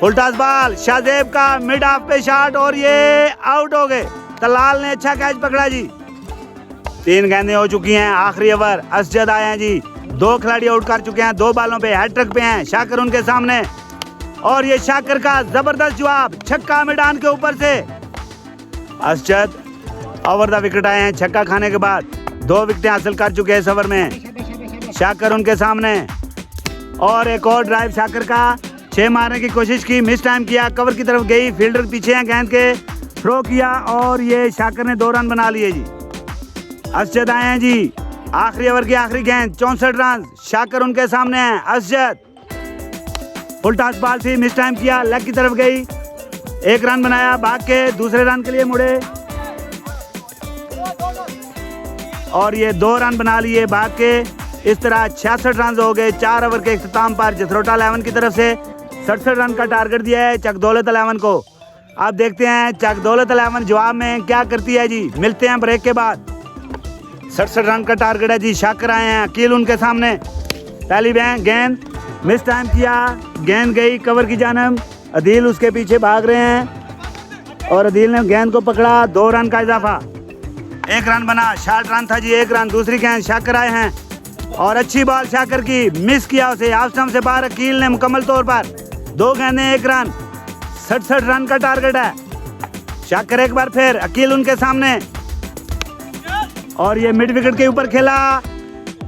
Full toss ball, Shahzeb का mid of पे shot और ये आउट हो गए। तलाल ने अच्छा कैच पकड़ा जी। 3 गेंदें हो चुकी हैं, आखिरी ओवर। असजद आए हैं जी, 2 खिलाड़ी आउट कर चुके हैं, 2 बालों पे हैट्रिक पे हैं। शाकर उनके सामने और ये शाकर का जबरदस्त जवाब, छक्का मैदान के ऊपर से। असजद ओवर द विकेट आए हैं छक्का खाने के बाद, 2 विकेटें हासिल कर चुके हैं इस ओवर में। शाकर उनके सामने और एक और ड्राइव शाकर का, 6 मारने की कोशिश की, मिस टाइम किया, कवर की तरफ गई, फील्डर पीछे हैं, गेंद के थ्रो किया और ये शाकर ने 2 रन बना लिए जी। असजद आए हैं जी, आखिरी ओवर की आखिरी गेंद, 64 रन। शाकर उनके सामने हैं। असजद फुल टॉस बॉल थी, मिस टाइम किया, लेग की तरफ गई, 1 रन बनाया, भाग के दूसरे रन के लिए मुड़े और ये 2 रन बना लिए भाग के। इस तरह 66 रन हो गए 4 ओवर के इख्तिताम पर। जसरोटा 11 की तरफ से 67 रन का टारगेट दिया है चकदौलत 11 को। अब देखते हैं चकदौलत 11 जवाब में क्या करती है जी। मिलते हैं ब्रेक के बाद। 67 रन का टारगेट है जी। शाकर आए हैं, अकील उनके सामने, पहली गेंद मिस टाइम किया, गेंद गई कवर की जानब, अदील उसके पीछे भाग रहे हैं और अदील ने गेंद को पकड़ा, 2 रन का इजाफा, 1 रन बना। शॉर्ट रन था जी, 1 रन। दूसरी गेंद शाकर आए हैं और अच्छी बॉल शाकर की, मिस किया उसे, ऑफ स्टंप से बाहर। अकील ने मुकम्मल तौर पर 2 गेंदें 1 रन, 67 रन का टारगेट है। शाकर एक बार फिर, अकील उनके सामने और ये मिड विकेट के ऊपर खेला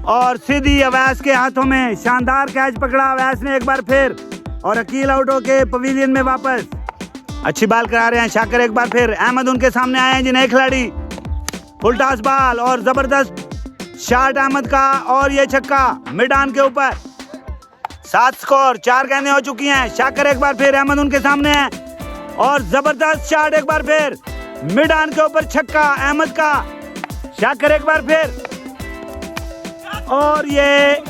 और सीधी अवैस के हाथों में शानदार कैच पकड़ा अवैस ने एक बार फिर और अकील आउट होके पवेलियन में वापस। अच्छी बॉल करा रहे हैं शाकर एक बार फिर। अहमद उनके सामने आए हैं जी, नए खिलाड़ी। फुल टॉस बॉल और जबरदस्त शॉट अहमद का और ये छक्का मिडान के ऊपर। 7 स्कोर, 4 गेंदें हो चुकी हैं। शाकर एक बार फिर, अहमद उनके सामने है और जबरदस्त शॉट एक बार फिर मिडान के ऊपर, छक्का अहमद का। शाकर एक बार फिर और ये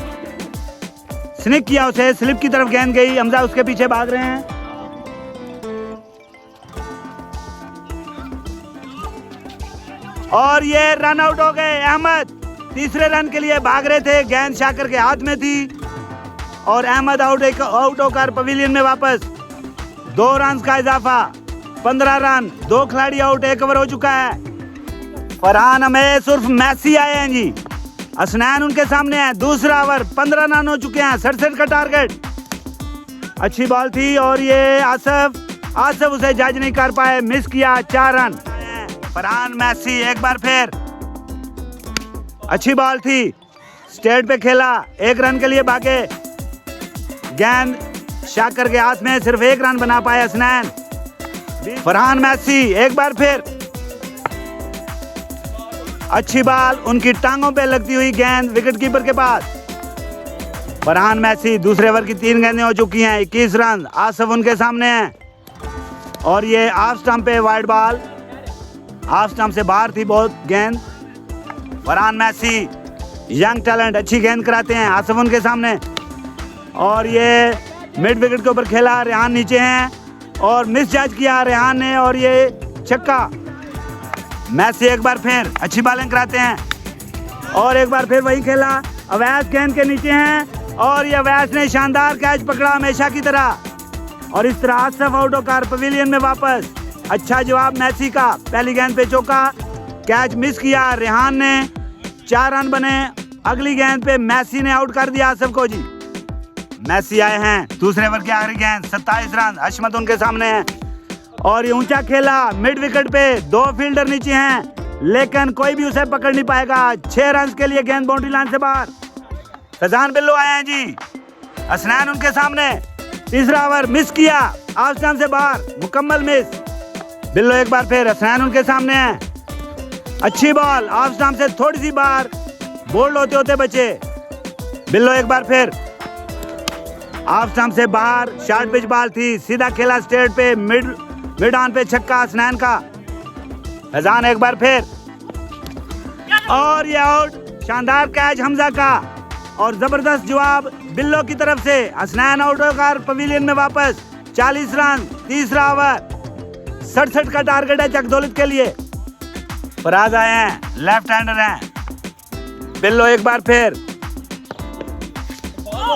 स्निक किया उसे, स्लिप की तरफ गेंद गई, हमजा उसके पीछे भाग रहे हैं और ये रन आउट हो गए। अहमद तीसरे रन के लिए भाग रहे थे, गेंद शाकर के हाथ में थी और अहमद आउट होकर पवेलियन में वापस। 2 रन का इजाफा, 15 रन, 2 खिलाड़ी आउट, 1 ओवर हो चुका है। फरहान अमेस उर्फ मैसी आए हैं जी, असनैन उनके सामने है। दूसरा ओवर, 15 रन हो चुके हैं, 67 का टारगेट। अच्छी बॉल थी और ये आसफ उसे जज नहीं कर पाए, मिस किया, 4 रन। फरहान मैसी एक बार फिर, अच्छी बॉल थी, स्टेट पे खेला, 1 रन के लिए भागे, गेंद शाकर के हाथ में, सिर्फ 1 रन बना पाए असनैन। फरहान मैसी एक बार फिर, अच्छी बॉल, उनकी टांगों पे लगती हुई गेंद विकेट कीपर के पास। फरहान मैसी, दूसरे ओवर की 3 गेंदें हो चुकी हैं, 21 रन। आसफ उनके सामने है और ये ऑफ स्टंप पे वाइड बॉल, ऑफ स्टंप से बाहर थी बहुत गेंद। फरहान मैसी यंग टैलेंट, अच्छी गेंद कराते हैं। आसफ उनके सामने और ये मिड विकेट के ऊपर खेला, रेहान नीचे हैं और मिस जज किया रेहान ने और ये छक्का। मैसी एक बार फिर, अच्छी बॉलिंग कराते हैं और एक बार फिर वही खेला। अवैस गेंद के नीचे हैं और ये अवैस ने शानदार कैच पकड़ा हमेशा की तरह और इस तरह आसफ आउट होकर पवेलियन में वापस। अच्छा जवाब मैसी का, पहली गेंद पे चौका, कैच मिस किया रेहान ने, 4 रन बने। अगली गेंद पे मैसी ने आउट कर दिया आसफ को जी। मैसी आए हैं, दूसरे ओवर की आखिरी गेंद, 27 रन। अशमत उनके सामने है और ये ऊंचा खेला, मिड विकेट पे 2 फील्डर नीचे हैं लेकिन कोई भी उसे पकड़ नहीं पाएगा। 6 रन के लिए गेंद बाउंड्री लाइन से बाहर। फैजान बिल्लो आए हैं जी, असनैन उनके सामने, तीसरा ओवर मिस किया, ऑफ स्टंप से बाहर, मुकम्मल मिस। बिल्लो एक बार फिर, असनैन उनके सामने है, अच्छी बॉल, ऑफ स्टंप से थोड़ी सी बाहर, बोल्ड होते होते बचे। बिल्लो एक बार फिर, ऑफ स्टंप से बाहर, शॉर्ट पिच बॉल थी, सीधा खेला स्ट्रेट पे, मिड ऑन पे छक्का असनैन का। फैजान एक बार फिर और ये आउट, शानदार कैच हमजा का और जबरदस्त जवाब बिल्लो की तरफ से। असनैन आउट होकर पवेलियन में वापस, 40 रन, तीसरा ओवर, 67 का टारगेट है चकदौलत के लिए। फराज आए हैं, लेफ्ट हैंडर हैं। बिल्लो एक बार फिर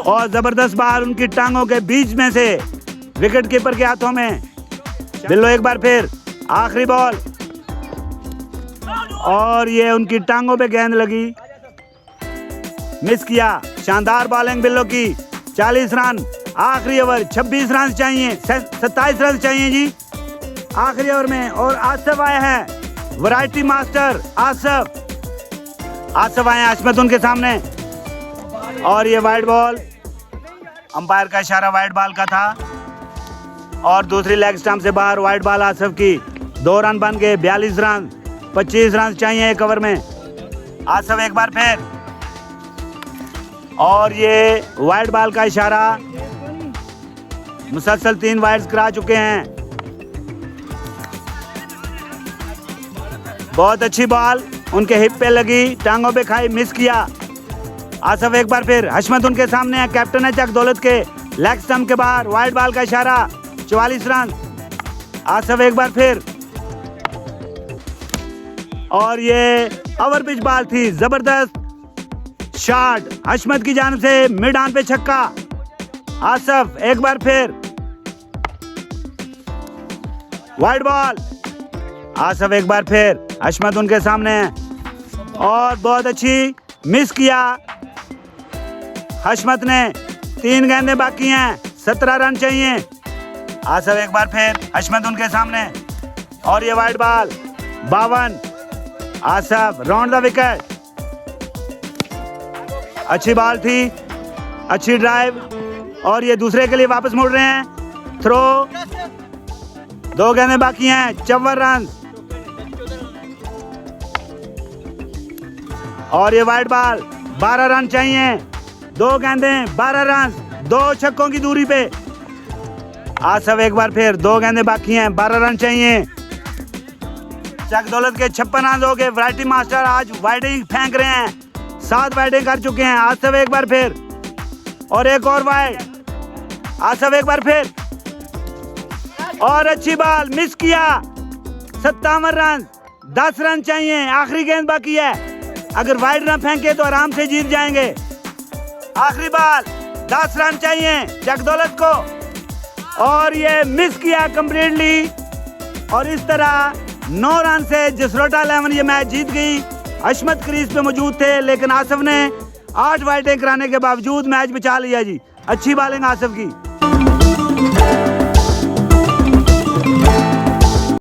और जबरदस्त बार उनकी टांगों के बीच में से विकेट कीपर के हाथों में। बिल्लो एक बार फिर, आखिरी बॉल, और ये उनकी टांगों पे गेंद लगी, मिस किया। शानदार बॉलिंग बिल्लो की। 40 रन, आखिरी ओवर, 26 रन चाहिए, 27 रन चाहिए जी आखिरी ओवर में। और आसिफ आए हैं, वैरायटी मास्टर आसिफ आए हैं हशमत उनके सामने, और ये वाइड बॉल, अंपायर का इशारा वाइड बॉल का था, और दूसरी लेग स्टंप से बाहर वाइड बॉल आसिफ की। 2 रन बन गए, 42 रन, 25 रन चाहिए एक ओवर में। आसिफ एक बार फिर, और ये वाइड बॉल का इशारा, मुसलसल 3 वाइड्स करा चुके हैं। बहुत अच्छी बॉल उनके हिप पे लगी, टांगों पे खाई, मिस किया। आसिफ एक बार फिर, हशमत उनके सामने है, कैप्टन है चक दौलत के। लेग स्टंप के बाहर वाइड बॉल का इशारा, 44 रन। आसिफ एक बार फिर, और ये ओवर पिच बॉल थी, जबरदस्त शॉट हशमत की जानिब से, मिड ऑन पे छक्का। आसिफ एक बार फिर, वाइड बॉल, आसिफ एक बार फिर, हशमत उनके सामने है, और बहुत अच्छी, मिस किया हशमत ने। 3 गेंदें बाकी हैं, 17 रन चाहिए। आसिफ एक बार फिर, हशमत उनके सामने, और ये wide ball, 52। Asif round the wicket, अच्छी बॉल थी, अच्छी ड्राइव, और ये दूसरे के लिए वापस मुड़ रहे हैं। थ्रो, 2 गेंदें बाकी हैं, 54 रन, और ये वाइड बॉल, 12 रन चाहिए। 2 गेंदें, 12 रन, 2 छक्कों की दूरी पे। आसिफ एक बार फिर, 2 गेंदें बाकी हैं, 12 रन चाहिए। चक दौलत के 56 रन हो गए। वैरायटी मास्टर आज वाइडिंग फेंक रहे हैं, 7 वाइडिंग कर चुके हैं। आसिफ एक बार फिर, और एक और वाइड। आसिफ एक बार फिर, और अच्छी बॉल, मिस किया। 57 रन, 10 रन चाहिए, आखिरी गेंद बाकी है। अगर वाइड ना फेंके तो आराम से जीत जाएंगे। आखिरी बॉल, 10 रन चाहिए चक दौलत को, और ये मिस किया कंप्लीटली, और इस तरह 9 रन से जसरोटा 11 ये मैच जीत गई। हशमत क्रीज पे मौजूद थे, लेकिन आसिफ ने 8 वाइडें कराने के बावजूद मैच बचा लिया जी। अच्छी बॉलिंग आसिफ की।